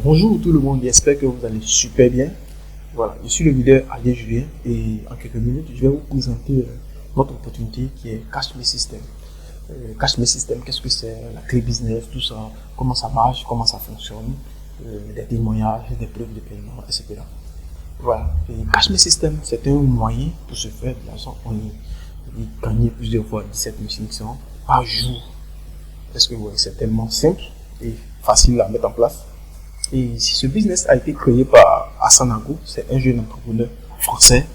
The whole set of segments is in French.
Bonjour tout le monde, j'espère que vous allez super bien. Voilà, je suis le leader Adrien Julien et en quelques minutes, je vais vous présenter notre opportunité qui est Cash Me System. Cash Me System, qu'est-ce que c'est? La clé business, tout ça, comment ça marche, comment ça fonctionne, des témoignages, des preuves de paiement, etc. Voilà, et Cash Me System, c'est un moyen pour se faire de l'argent en ligne. Et gagner plusieurs fois 17 500 par jour. Parce que ouais, c'est tellement simple et facile à mettre en place. Et si ce business a été créé par Hassan Ago, c'est un jeune entrepreneur français.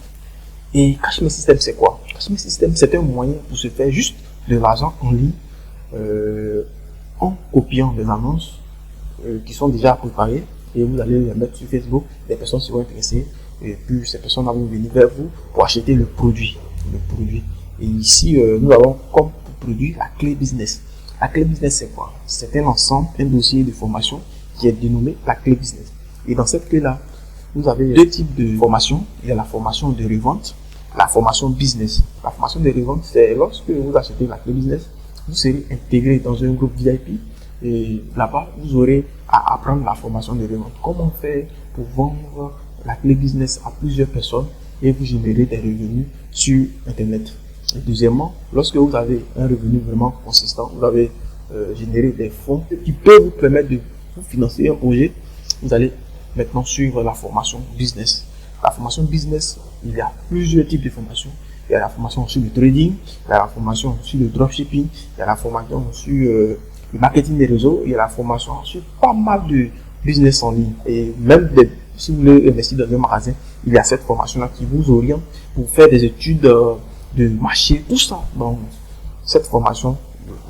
Et Cash Me System, c'est quoi? Cash Me System, c'est un moyen pour se faire juste de l'argent en ligne en copiant des annonces qui sont déjà préparées et vous allez les mettre sur Facebook. Les personnes seront intéressées et puis ces personnes vont venir vers vous pour acheter le produit. Et ici, nous avons comme produit la clé business. La clé business, c'est quoi? C'est un ensemble, un dossier de formation qui est dénommé la clé business. Et dans cette clé-là, vous avez deux types de formation. Il y a la formation de revente, la formation business. La formation de revente, c'est lorsque vous achetez la clé business, vous serez intégré dans un groupe VIP et là-bas, vous aurez à apprendre la formation de revente. Comment faire pour vendre la clé business à plusieurs personnes et vous générer des revenus sur Internet. Et deuxièmement, lorsque vous avez un revenu vraiment consistant, vous avez généré des fonds qui peuvent vous permettre de vous financer un projet, vous allez maintenant suivre la formation business. La formation business, il y a plusieurs types de formations. Il y a la formation sur le trading, il y a la formation sur le dropshipping, il y a la formation sur le marketing des réseaux, il y a la formation sur pas mal de business en ligne. Et même si vous voulez investir dans un magasin, il y a cette formation-là qui vous oriente pour faire des études de marché, tout ça dans cette formation,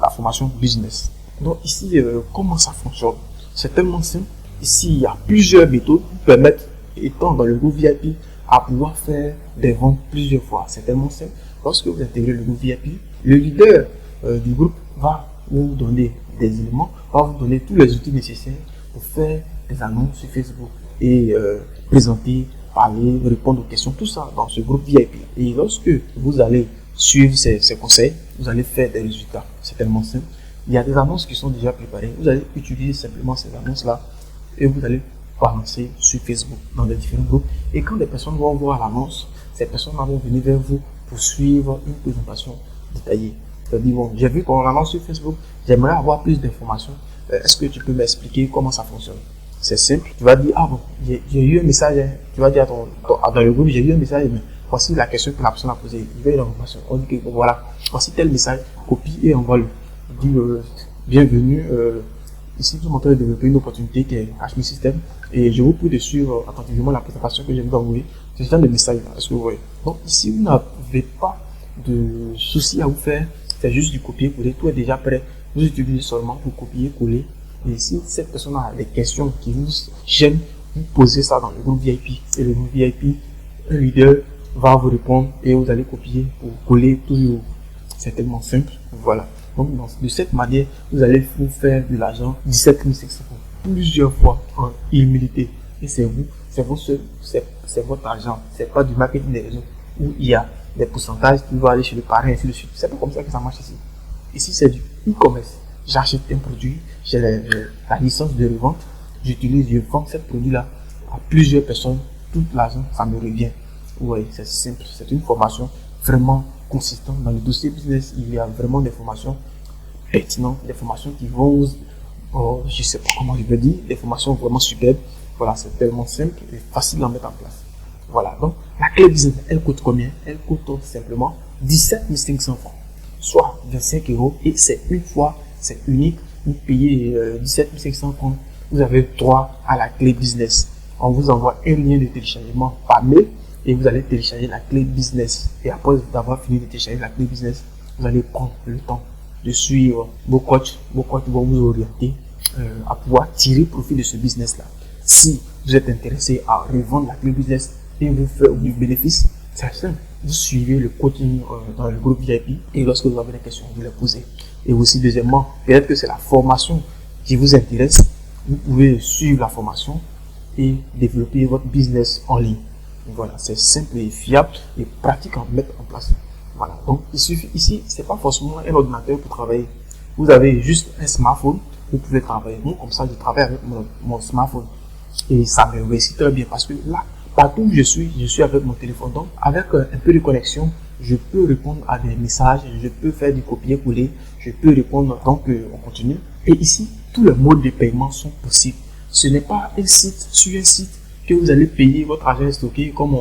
la formation business. Donc ici, comment ça fonctionne? C'est tellement simple. Ici, il y a plusieurs méthodes qui permettent, étant dans le groupe VIP, à pouvoir faire des ventes plusieurs fois. C'est tellement simple. Lorsque vous intégrez le groupe VIP, le leader du groupe va vous donner des éléments, va vous donner tous les outils nécessaires pour faire des annonces sur Facebook et présenter, parler, répondre aux questions, tout ça dans ce groupe VIP. Et lorsque vous allez suivre ces conseils, vous allez faire des résultats. C'est tellement simple. Il y a des annonces qui sont déjà préparées. Vous allez utiliser simplement ces annonces-là et vous allez balancer sur Facebook dans les différents groupes. Et quand les personnes vont voir l'annonce, ces personnes vont venir vers vous pour suivre une présentation détaillée. C'est-à-dire, bon, j'ai vu qu'on annonce sur Facebook, j'aimerais avoir plus d'informations. Est-ce que tu peux m'expliquer comment ça fonctionne? C'est simple. Tu vas dire, ah bon, j'ai eu un message. Tu vas dire dans le groupe, j'ai eu un message, mais voici la question que la personne a posée. Il veut une information. On dit que bon, voilà, voici tel message, copie et envoie-le. Dit bienvenue. Ici, nous sommes en train de développer une opportunité qui est Cash Me System et je vous prie de suivre attentivement la présentation que je vais vous envoyer. C'est ce genre de message. Est-ce que vous voyez? Donc ici, vous n'avez pas de soucis à vous faire. C'est juste du copier-coller. Tout est déjà prêt. Vous utilisez seulement pour copier-coller. Et si cette personne a des questions qui vous gênent, vous posez ça dans le groupe VIP. Et le groupe VIP, un leader va vous répondre et vous allez copier pour coller toujours. C'est tellement simple. Voilà. Donc, de cette manière, vous allez vous faire de l'argent 17 500 plusieurs fois en illimité. Et c'est vous, c'est votre argent. C'est pas du marketing des réseaux où il y a des pourcentages qui vont aller chez le parrain et ainsi de suite. C'est pas comme ça que ça marche ici. Ici, c'est du e-commerce. J'achète un produit, j'ai la licence de revente, je vends ce produit-là à plusieurs personnes. Tout l'argent, ça me revient. Oui, c'est simple. C'est une formation vraiment consistante. Dans le dossier business, il y a vraiment des formations pertinentes, des formations qui vont, je sais pas comment je veux dire, des formations vraiment superbes. Voilà, c'est tellement simple et facile à mettre en place. Voilà, donc la clé business, elle coûte combien? Elle coûte simplement 17 500 francs, soit 25 € et c'est une fois, c'est unique. Vous payez 17 500 francs, vous avez droit à la clé business. On vous envoie un lien de téléchargement par mail et vous allez télécharger la clé business. Et après avoir fini de télécharger la clé business, vous allez prendre le temps de suivre vos coachs. Vos coachs vont vous orienter à pouvoir tirer profit de ce business-là. Si vous êtes intéressé à revendre la clé business et vous faire du bénéfice, c'est simple. Vous suivez le coaching dans le groupe VIP et lorsque vous avez des questions, vous les posez. Et aussi, deuxièmement, peut-être que c'est la formation qui vous intéresse. Vous pouvez suivre la formation et développer votre business en ligne. Voilà, c'est simple et fiable et pratique à mettre en place. Voilà, donc il suffit ici, c'est pas forcément un ordinateur pour travailler. Vous avez juste un smartphone, vous pouvez travailler. Moi, comme ça, je travaille avec mon smartphone. Et ça me réussit très bien parce que là, partout où je suis avec mon téléphone. Donc, avec un peu de connexion, je peux répondre à des messages, je peux faire du copier-coller, je peux répondre. Donc, on continue. Et ici, tous les modes de paiement sont possibles. Ce n'est pas un site sur un site que vous allez payer, votre argent est stocké comme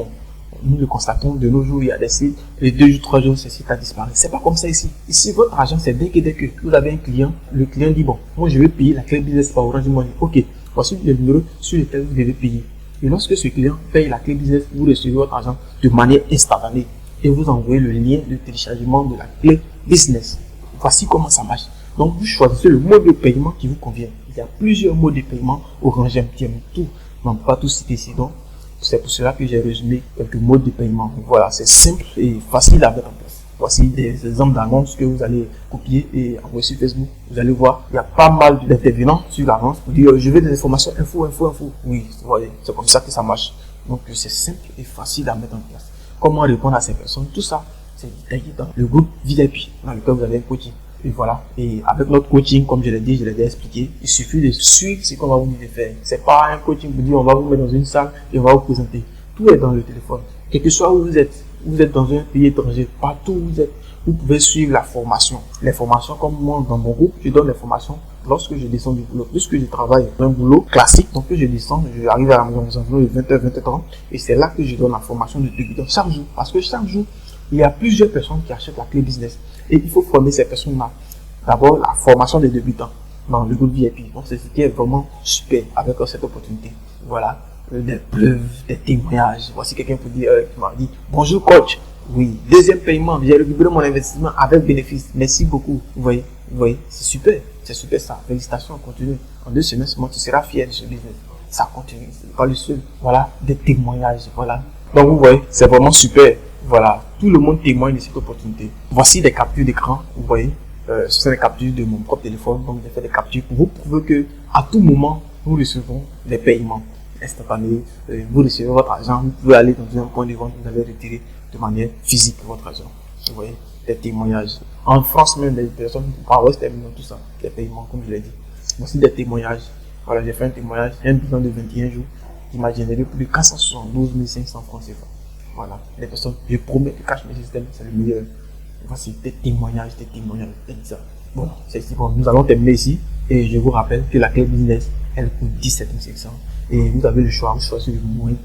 nous le constatons de nos jours. Il y a des sites, les 2 jours, 3 jours, ce site a disparu. C'est pas comme ça ici. Ici, votre argent, c'est dès que vous avez un client, le client dit, bon, moi je vais payer la clé business par Orange Money. Ok, voici le numéro sur lequel vous devez payer. Et lorsque ce client paye la clé business, vous recevez votre argent de manière instantanée et vous envoyez le lien de téléchargement de la clé business. Voici comment ça marche. Donc, vous choisissez le mode de paiement qui vous convient. Il y a plusieurs modes de paiement. Orange MTN, tout. On ne peut pas tout citer ici. Donc, c'est pour cela que j'ai résumé quelques modes de paiement. Voilà, c'est simple et facile à mettre en place. Voici des exemples d'annonces que vous allez copier et envoyer sur Facebook. Vous allez voir, il y a pas mal d'intervenants sur l'annonce pour dire je veux des informations, info. Oui, vous voyez, c'est comme ça que ça marche. Donc, c'est simple et facile à mettre en place. Comment répondre à ces personnes, tout ça, c'est détaillé dans le groupe VIP dans lequel vous avez un coaching. Et voilà. Et avec notre coaching, comme je l'ai dit, je l'ai expliqué, il suffit de suivre ce qu'on va vous dire de faire. C'est pas un coaching pour dire on va vous mettre dans une salle et on va vous présenter. Tout est dans le téléphone. Quel que soit où vous êtes dans un pays étranger, partout où vous êtes, vous pouvez suivre la formation. Les formations, comme moi, dans mon groupe, je donne les formations lorsque je descends du boulot. Puisque je travaille dans un boulot classique, donc je descends, je arrive à la maison de 20h, 20h30, et c'est là que je donne la formation de débutant chaque jour. Parce que chaque jour, il y a plusieurs personnes qui achètent la clé business. Et il faut former ces personnes-là. D'abord, la formation des débutants dans le groupe VIP. Donc, c'est ce qui est vraiment super avec cette opportunité. Voilà. Des preuves, des témoignages. Voici quelqu'un qui m'a dit bonjour coach. Oui, deuxième paiement. J'ai récupéré mon investissement avec bénéfice. Merci beaucoup. Vous voyez, c'est super. C'est super ça. Félicitations, continue. En 2 semaines, tu seras fier de ce business. Ça continue. C'est pas le seul. Voilà, des témoignages. Voilà. Donc, vous voyez, c'est vraiment super. Voilà, tout le monde témoigne de cette opportunité. Voici des captures d'écran, vous voyez, ce sont des captures de mon propre téléphone, donc j'ai fait des captures pour vous prouver que à tout moment, nous recevons des paiements instantanés, vous recevez votre argent, vous pouvez aller dans un point de vente, vous allez retirer de manière physique votre argent. Vous voyez, des témoignages. En France même, les personnes par West terminent tout ça, des paiements, comme je l'ai dit. Voici des témoignages. Voilà, j'ai fait un témoignage, un bilan de 21 jours qui m'a généré plus de 472 500 francs CFA. Voilà, les personnes, je promets que Cash Me System, c'est le meilleur. Voici des témoignages, ça. Bon, c'est bon, nous allons terminer ici. Et je vous rappelle que la clé business, elle coûte 17 500. Et vous avez le choix, vous choisissez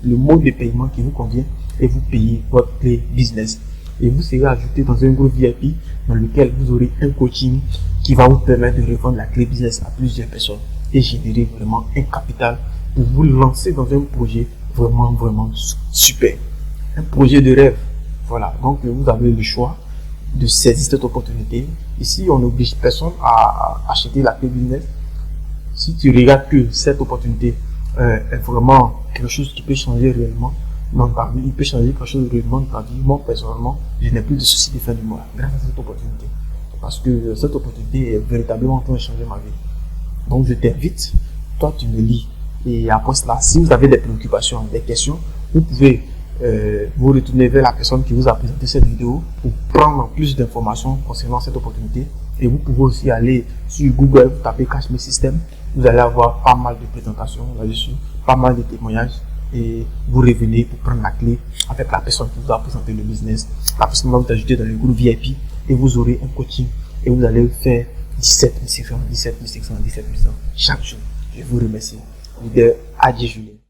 le mode de paiement qui vous convient et vous payez votre clé business. Et vous serez ajouté dans un groupe VIP dans lequel vous aurez un coaching qui va vous permettre de revendre la clé business à plusieurs personnes et générer vraiment un capital pour vous lancer dans un projet vraiment super. Un projet de rêve. Voilà, donc vous avez le choix de saisir cette opportunité. Ici, on n'oblige personne à acheter la clé business. Si tu regardes que cette opportunité est vraiment quelque chose qui peut changer réellement dans ta vie, il peut changer quelque chose réellement dans ta vie. Moi, personnellement, je n'ai plus de soucis de fin du mois grâce à cette opportunité. Parce que cette opportunité est véritablement en train de changer ma vie. Donc, je t'invite, toi, tu me lis. Et après cela, si vous avez des préoccupations, des questions, vous pouvez vous retournez vers la personne qui vous a présenté cette vidéo pour prendre plus d'informations concernant cette opportunité. Et vous pouvez aussi aller sur Google, vous tapez Cash Me System, vous allez avoir pas mal de présentations là-dessus, pas mal de témoignages et vous revenez pour prendre la clé avec la personne qui vous a présenté le business. La personne va vous ajouter dans le groupe VIP et vous aurez un coaching et vous allez faire 17 500 chaque jour. Je vous remercie. Leader Adi Julien.